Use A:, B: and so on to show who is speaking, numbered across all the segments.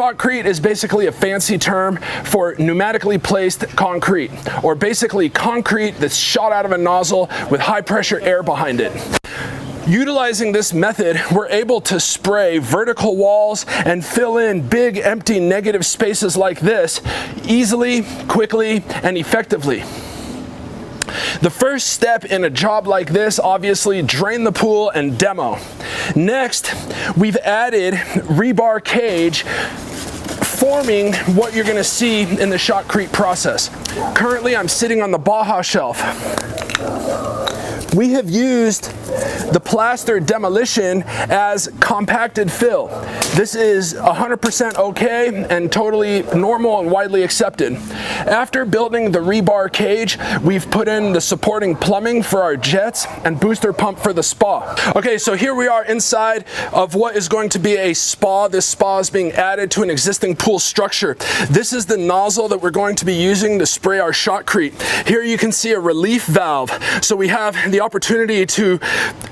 A: Shotcrete is basically a fancy term for pneumatically placed concrete, or basically concrete that's shot out of a nozzle with high pressure air behind it. Utilizing this method, we're able to spray vertical walls and fill in big empty negative spaces like this easily, quickly, and effectively. The first step in a job like this, obviously, drain the pool and demo. Next, we've added rebar cage, forming what you're going to see in the Shotcrete process. Currently, I'm sitting on the Baja shelf. We have used the plaster demolition as compacted fill. This is 100% okay and totally normal and widely accepted. After building the rebar cage, we've put in the supporting plumbing for our jets and booster pump for the spa. Okay, so here we are inside of what is going to be a spa. This spa is being added to an existing pool structure. This is the nozzle that we're going to be using to spray our Shotcrete. Here you can see a relief valve. So we have the opportunity to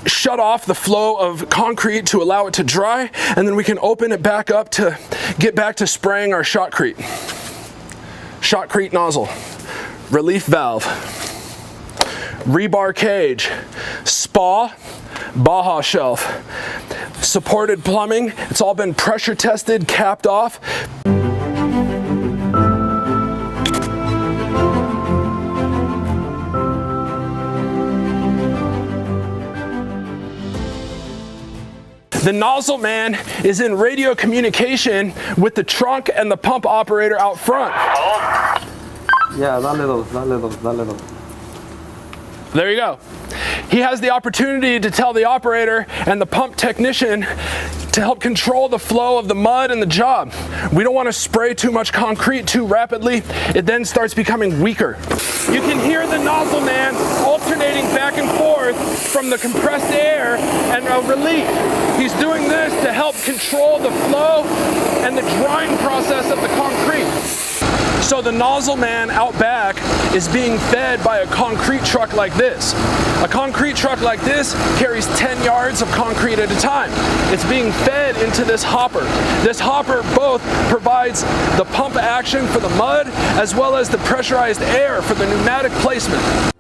A: shut off the flow of concrete to allow it to dry, and then we can open it back up to get back to spraying our Shotcrete. Shotcrete nozzle, relief valve, rebar cage, spa, Baja shelf, supported plumbing. It's all been pressure tested, capped off. The nozzle man is in radio communication with the trunk and the pump operator out front.
B: Yeah, that little.
A: There you go. He has the opportunity to tell the operator and the pump technician to help control the flow of the mud in the job. We don't want to spray too much concrete too rapidly. It then starts becoming weaker. You can hear the nozzle man alternating back and forth from the compressed air and a relief. He's doing this to help control the flow and the drying process of the concrete. So the nozzle man out back is being fed by a concrete truck like this. A concrete truck like this carries 10 yards of concrete at a time. It's being fed into this hopper. This hopper both provides the pump action for the mud as well as the pressurized air for the pneumatic placement.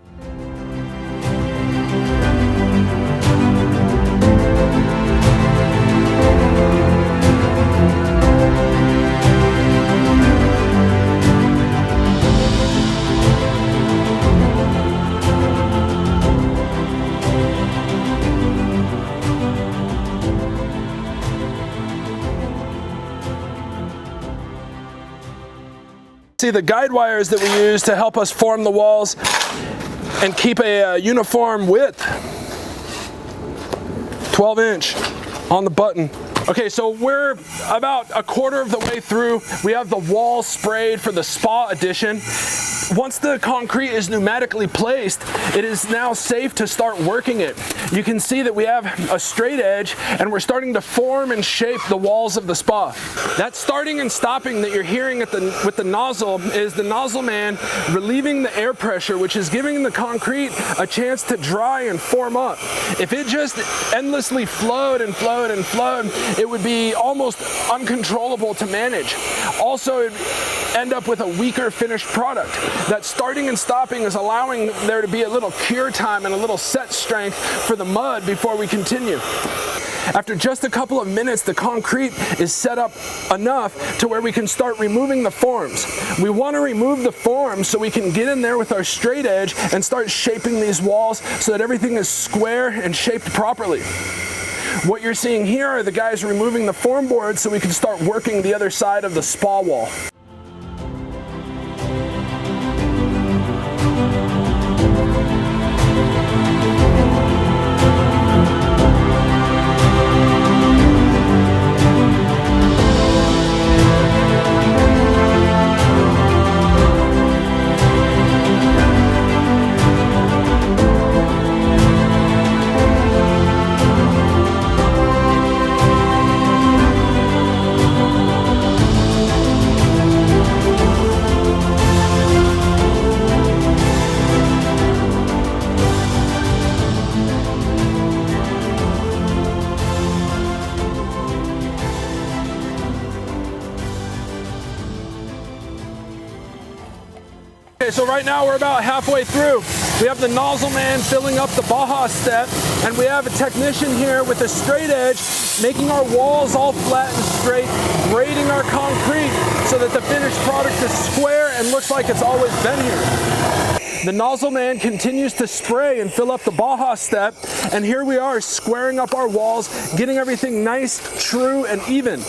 A: See the guide wires that we use to help us form the walls and keep a uniform width. 12-inch on the button. Okay, so we're about a quarter of the way through. We have the wall sprayed for the spa edition. Once the concrete is pneumatically placed, it is now safe to start working it. You can see that we have a straight edge and we're starting to form and shape the walls of the spa. That starting and stopping that you're hearing with the nozzle is the nozzle man relieving the air pressure, which is giving the concrete a chance to dry and form up. If it just endlessly flowed and flowed and flowed, it would be almost uncontrollable to manage. Also, it'd end up with a weaker finished product. That starting and stopping is allowing there to be a little cure time and a little set strength for the mud before we continue. After just a couple of minutes, the concrete is set up enough to where we can start removing the forms. We want to remove the forms so we can get in there with our straight edge and start shaping these walls so that everything is square and shaped properly. What you're seeing here are the guys removing the form board so we can start working the other side of the spa wall. Okay, so right now we're about halfway through. We have the nozzle man filling up the Baja step, and we have a technician here with a straight edge making our walls all flat and straight, grading our concrete so that the finished product is square and looks like it's always been here. The nozzle man continues to spray and fill up the Baja step, and here we are squaring up our walls, getting everything nice, true, and even.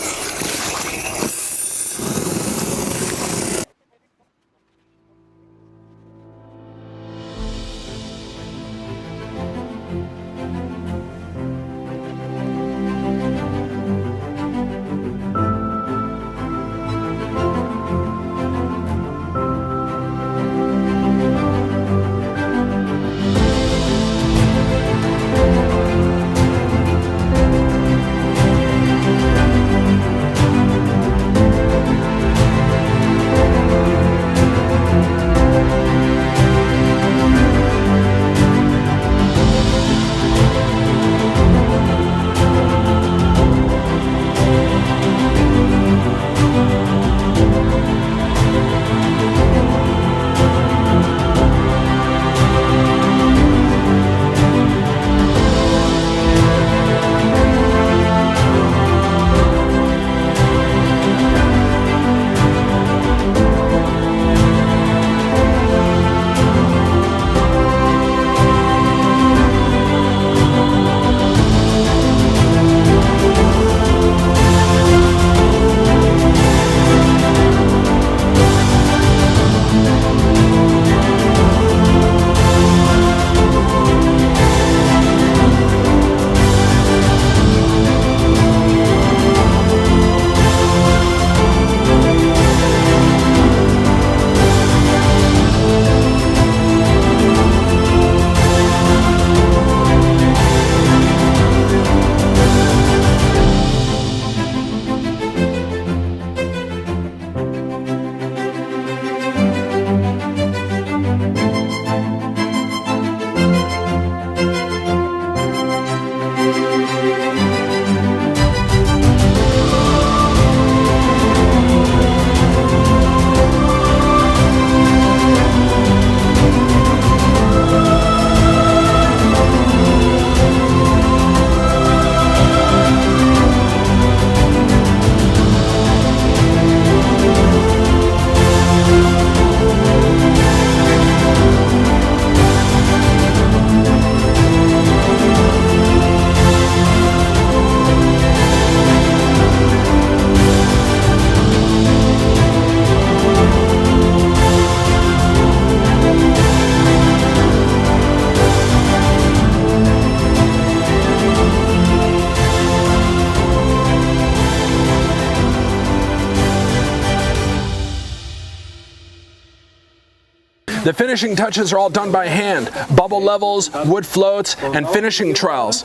A: The finishing touches are all done by hand. Bubble levels, wood floats, and finishing trowels.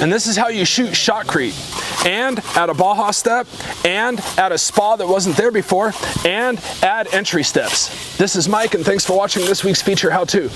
A: And this is how you shoot Shotcrete. And add a Baja step, and add a spa that wasn't there before, and add entry steps. This is Mike, and thanks for watching this week's feature how-to.